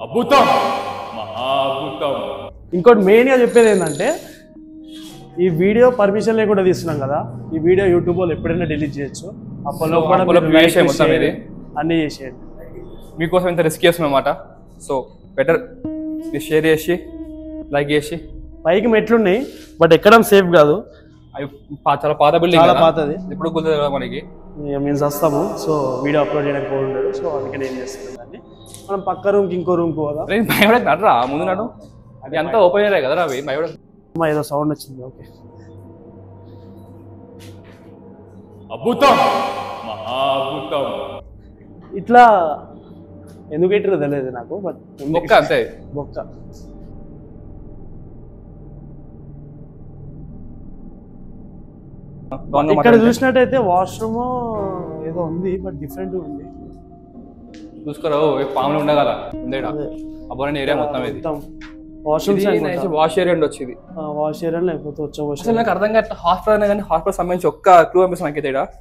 అద్భుతం, మహాద్భుతం. ఇంకోటి మెయిన్గా చెప్పేది ఏంటంటే, ఈ వీడియో పర్మిషన్ లేకుండా తీస్తున్నాం కదా, ఈ వీడియో యూట్యూబ్ లో ఎప్పుడైనా డిలీట్ చేయొచ్చు. అప్పట్లో అన్ని చేసేయండి. మీకోసం ఇంత రిస్క్ చేస్తున్నాం అన్నమాట. సో బెటర్ మీరు షేర్ చేసి లైక్ చేసి. పైకి మెట్లున్నాయి బట్ ఎక్కడం సేఫ్ కాదు. అవి చాలా పాత బిల్డింగ్, చాలా పాతది. ఇప్పుడు కుదరదు మనకి. మేము వస్తాము, సో వీడియో అప్లోడ్ చేయడానికి కూడా ఉండదు. సో అందుకే నేను చేస్తున్నాను దాన్ని. మనం పక్క రూమ్కి ఇంకో రూమ్కి పోదాం. భయపడకు, నడరా ముందు నడు. అది అంతా ఓపెన్ అయ్యాయి కదా అవి, భయపడకు. ఏదో సౌండ్ వచ్చింది. ఓకే, అద్భుతం, మహాద్భుతం. ఇట్లా ఎందుకు పెట్టిరో తెలియదు నాకు, బట్ బొక్క అంతే, బొక్క. ఇక్కడ చూసినట్టయితే వాష్రూమ్ ఏదో ఉంది, బట్ డిఫరెంట్ ఉంది. చూసుకోరా, పాములు ఉండగల ఉందేడా అబ్బాయి ఏరియా మొత్తం ఇది వాష్ ఏరియా వచ్చింది. వాష్ ఏరియా లేకపోతే వచ్చే నాకు అర్థం కాదు హాస్పిటల్ కానీ హాస్పిటల్ సంబంధించి ఒక్క క్లూ అనిపిస్తుంది నాకైతే.